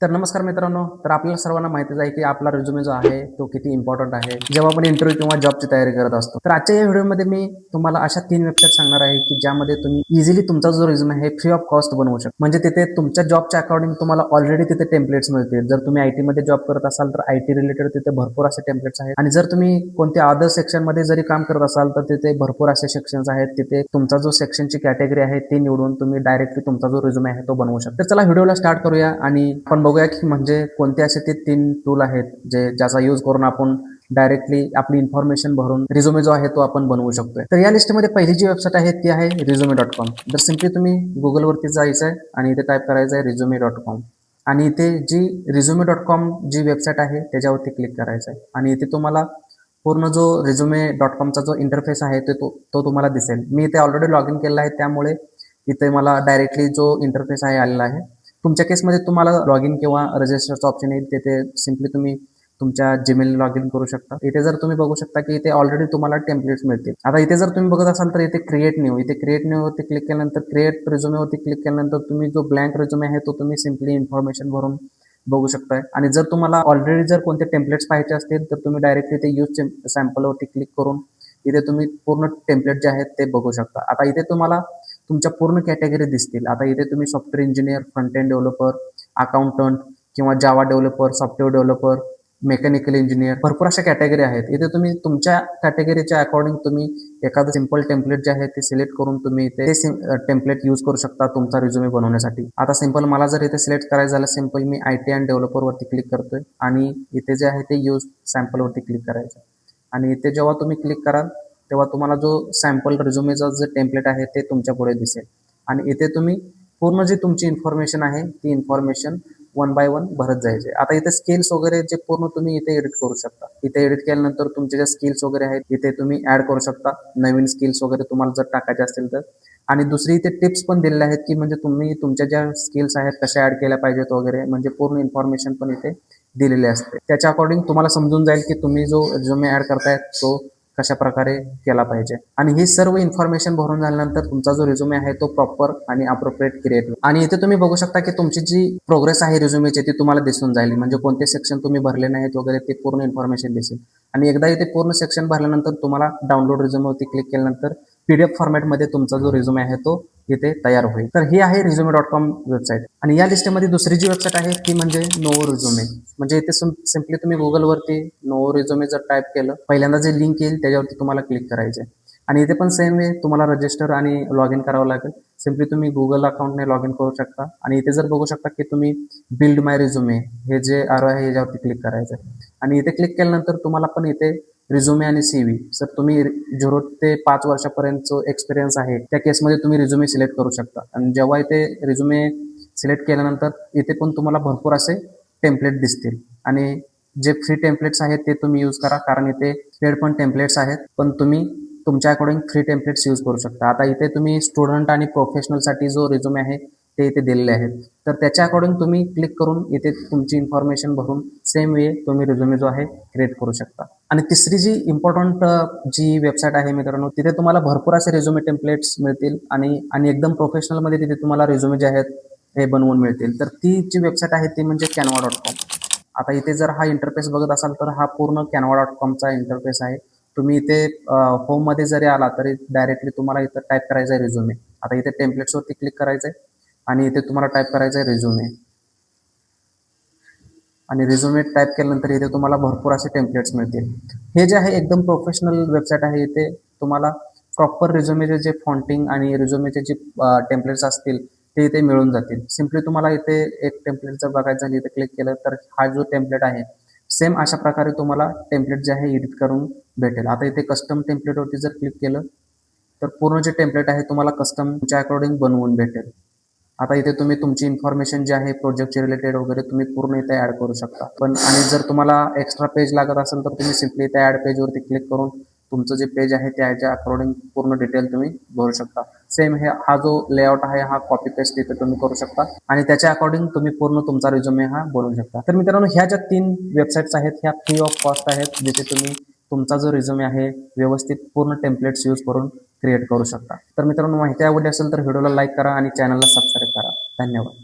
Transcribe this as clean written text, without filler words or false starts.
तर नमस्कार मित्रांनो, तर आपल्याला सर्वांना माहितीच आहे की आपला रिझ्यूमे जो आहे तो किती इम्पॉर्टंट आहे जेव्हा आपण इंटरव्ह्यू किंवा जॉबची तयारी करत असतो. तर आजच्या या व्हिडिओमध्ये मी तुम्हाला अशा 3 वेबसाईट सांगणार आहे की ज्यामध्ये तुम्ही इझिली तुमचा जो रिझ्यूमे आहे फ्री ऑफ कॉस्ट बनवू शकता. म्हणजे तिथे तुमच्या जॉबच्या अकॉर्डिंग तुम्हाला ऑलरेडी तिथे टेम्पलेट्स मिळतील. जर तुम्ही आयटी मध्ये जॉब करत असाल तर आयटी रिलेटेड तिथे भरपूर असे टेम्पलेट्स आहेत आणि जर तुम्ही कोणत्या अदर सेक्शन मध्ये जरी काम करत असाल तर तिथे भरपूर असे सेक्शन्स आहेत. तिथे तुमचा जो सेक्शनची कॅटेगरी आहे ती निवडून तुम्ही डायरेक्टली तुमचा जो रिझ्यूमे आहे तो बनवू शकता. तर चला व्हिडिओला स्टार्ट करूया आणि आपण बघूया की म्हणजे कोणते असे ते 3 टूल आहेत ज्याचा यूज करून आपण डायरेक्टली आपली इन्फॉर्मेशन भरून रिझ्यूमे जो आहे तो आपण बनवू शकतोय. तर या लिस्टमध्ये पहिली जी वेबसाईट आहे ती आहे resume.com. तर सिम्पली तुम्ही गुगलवरती जायचं आहे आणि इथे टाईप करायचं आहे resume.com आणि इथे जी resume.com जी वेबसाईट आहे त्याच्यावरती क्लिक करायचं आहे आणि इथे तुम्हाला पूर्ण जो resume.comचा जो इंटरफेस आहे तो तुम्हाला दिसेल. मी इथे ऑलरेडी लॉग इन केलेला आहे त्यामुळे इथे मला डायरेक्टली जो इंटरफेस आहे आलेला आहे. तुमच्या केसमध्ये तुम्हाला लॉग इन किंवा रजिस्टरचा ऑप्शन येईल तिथे सिम्पली तुम्ही तुमच्या जीमेल लॉग इन करू शकता. इथे जर तुम्ही बघू शकता की इथे ऑलरेडी तुम्हाला टेम्पलेट्स मिळतील. आता इथे जर तुम्ही बघत असाल तर इथे क्रिएट न्यू वरती क्लिक केल्यानंतर क्रिएट रिझ्यूमेवरती क्लिक केल्यानंतर तुम्ही जो ब्लँक रिझ्यूमे आहे तो तुम्ही सिम्पली इन्फॉर्मेशन भरून बघू शकताय आणि जर तुम्हाला ऑलरेडी जर कोणते टेम्पलेट्स पाहिजे असतील तर तुम्ही डायरेक्टली इथे यूज सॅम्पलवरती क्लिक करून इथे तुम्ही पूर्ण टेम्पलेट जे आहेत ते बघू शकता. आता इथे तुम्हाला तुमच्या पूर्ण कॅटेगरी दिसतील. आता इथे तुम्ही software engineer, front end developer, accountant किंवा Java developer, software developer, mechanical engineer भरपूर अशा कॅटेगरी आहेत. इथे तुम्ही तुमच्या कॅटेगरीच्या अकॉर्डिंग तुम्ही एखादं सिंपल टेम्पलेट जे आहे ते सिलेक्ट करून तुम्ही ते टेम्पलेट यूज करू शकता तुमचा रिझ्यूमे बनवण्यासाठी. आता सिंपल मला जर इथे सिलेक्ट करायचं झालं simple me IT and developer वरती क्लिक करतोय आणि इथे जे आहे ते यूज सॅम्पल वरती क्लिक करायचं आणि इथे जेव्हा तुम्ही क्लिक कराल तेव्हा तुम्हाला जो सॅम्पल रिझ्यूमेचा जे टेम्पलेट आहे ते तुमच्या पुढे दिसेल आणि इथे तुम्ही पूर्ण जी तुमची इन्फॉर्मेशन आहे ती इन्फॉर्मेशन वन बाय वन भरत जायचे. आता इथे स्किल्स वगैरे जे पूर्ण तुम्ही इथे एडिट करू शकता. इथे एडिट केल्यानंतर तुमचे जे स्किल्स वगैरे आहेत इथे तुम्ही ऍड करू शकता. नवीन स्किल्स वगैरे तुम्हाला जर टाकायचे असतील तर आणि दुसरी इथे टिप्स पण दिलेल्या आहेत की म्हणजे तुम्ही तुमच्या ज्या स्किल्स आहेत कशा ऍड केल्या पाहिजेत वगैरे म्हणजे पूर्ण इन्फॉर्मेशन पण इथे दिलेली असते. त्याच्या अकॉर्डिंग तुम्हाला समजून जाईल की तुम्ही जो रिझ्यूमे ऍड करतायत तो कशा प्रकारे केला पाहिजे आणि ही सर्व इन्फॉर्मेशन भरून झाल्यानंतर तुमचा जो रिझ्यूमे आहे तो प्रॉपर आणि अप्रोप्रिएट क्रिएट होईल आणि इथे तुम्ही बघू शकता की तुमची जी प्रोग्रेस आहे रिझ्यूमेची ती तुम्हाला दिसून जाईल. म्हणजे कोणते सेक्शन तुम्ही भरले नाहीत वगैरे ते पूर्ण इन्फॉर्मेशन दिसेल आणि एकदा इथे पूर्ण सेक्शन भरल्यानंतर तुम्हाला डाउनलोड रिझ्यूमेवरती क्लिक केल्यानंतर पीडीएफ फॉर्मॅटमध्ये तुमचा जो रिझ्यूमे आहे तो इथे तयार होईल. तर ही आहे resume.com वेबसाईट आणि या लिस्टमध्ये दुसरी जी वेबसाईट आहे ती म्हणजे नोवो रिझ्यूमे. म्हणजे इथे सिम्पली तुम्ही गुगलवरती नोवो रिझ्यूमे जर टाईप केलं पहिल्यांदा जे लिंक येईल त्याच्यावरती तुम्हाला क्लिक करायचे आणि इथे पण सेम वे तुम्हाला रजिस्टर आणि लॉग इन करावं लागेल. सिम्पली तुम्ही गुगल अकाउंटने लॉग इन करू शकता आणि इथे जर बघू शकता की तुम्ही बिल्ड माय रिझ्यूमे हे जे आरो आहे याच्यावरती क्लिक करायचं आणि इथे क्लिक केल्यानंतर तुम्हाला पण इथे रिझ्यूमे आणि सीव्ही सर तुम्ही 0 ते 5 वर्षापर्यंतचा एक्सपिरियन्स आहे त्या केसमध्ये तुम्ही रिझ्यूमे सिलेक्ट करू शकता आणि जेव्हा इथे रिझ्यूमे सिलेक्ट केल्यानंतर इथे पण तुम्हाला भरपूर असे टेम्पलेट दिसतील आणि जे फ्री टेम्पलेट्स आहेत ते तुम्ही यूज करा कारण इथे पेड पण टेम्पलेट्स आहेत पण तुम्ही तुमच्या अकॉर्डिंग फ्री टेम्पलेट्स यूज करू शकता. आता इथे तुम्ही स्टुडंट आणि प्रोफेशनलसाठी जो रिझ्यूमे आहे ते इथे दिलेले आहेत तर त्याच्या अकॉर्डिंग तुम्ही क्लिक करून इथे तुमची इन्फॉर्मेशन भरून सेम वे तुम्ही रिझ्यूमे जो आहे क्रिएट करू शकता. आणि तिसरी जी इम्पॉर्टंट जी वेबसाईट आहे मित्रांनो तिथे तुम्हाला भरपूर असे रिझ्यूमे टेम्पलेट्स मिळतील आणि एकदम प्रोफेशनलमध्ये तिथे तुम्हाला रिझ्यूमे जे आहेत हे बनवून मिळतील. तर ती जी वेबसाईट आहे ती म्हणजे canva.com. आता इथे जर हा इंटरफेस बघत असाल तर हा पूर्ण canva.comचा इंटरफेस आहे. तुम्ही इथे होममध्ये जरी आला तरी डायरेक्टली तुम्हाला इथं टाईप करायचं आहे रिझ्यूमे. आता इथे टेम्पलेट्सवरती क्लिक करायचं आहे आणि इथे तुम्हाला टाईप करायचं आहे रिझ्यूमे आणि रिझ्यूमे टाईप केल्यानंतर इथे तुम्हाला भरपूर असे टेम्पलेट्स मिळतील. हे जे आहे एकदम प्रोफेशनल वेबसाईट आहे. इथे तुम्हाला प्रॉपर रिझ्यूमेचे जे फॉन्टिंग आणि रिझ्यूमेचे जे टेम्पलेट्स असतील ते इथे मिळून जातील. सिम्पली तुम्हाला इथे एक टेम्पलेट जर बघायचं झालं इथे क्लिक केलं तर हा जो टेम्पलेट आहे सेम अशा प्रकारे तुम्हाला टेम्पलेट जे आहे एडिट करून भेटेल. आता इथे कस्टम टेम्पलेटवरती जर क्लिक केलं तर पूर्ण जे टेम्पलेट आहे तुम्हाला कस्टम तुमच्या अकॉर्डिंग बनवून भेटेल. आता इथे तुम्ही तुमची इन्फॉर्मेशन जी आहे प्रोजेक्टचे रिलेटेड वगैरे तुम्ही पूर्ण इथे ऍड करू शकता. पण आणि जर तुम्हाला एक्स्ट्रा पेज लागत असेल तर तुम्ही सिम्पली इथे ऍड पेजवरती क्लिक करून तुमचं जे पेज आहे त्याच्या अकॉर्डिंग पूर्ण डिटेल तुम्ही भरू शकता. सेम हा जो लेआउट आहे हा कॉपी पेस्ट इथे तुम्ही करू शकता आणि त्याच्या अकॉर्डिंग तुम्ही पूर्ण तुमचा रिझ्यूमे हा बनवू शकता. तर मित्रांनो ह्या ज्या 3 वेबसाईट्स आहेत ह्या फ्री ऑफ कॉस्ट आहेत जिथे तुम्ही तुमचा जो रिझ्यूमे आहे व्यवस्थित पूर्ण टेम्पलेट्स यूज करून क्रिएट करू शकता. तर मित्रांनो माहिती आवडली असेल तर व्हिडिओला लाईक करा आणि चॅनलला सबस्क्राईब करा. धन्यवाद.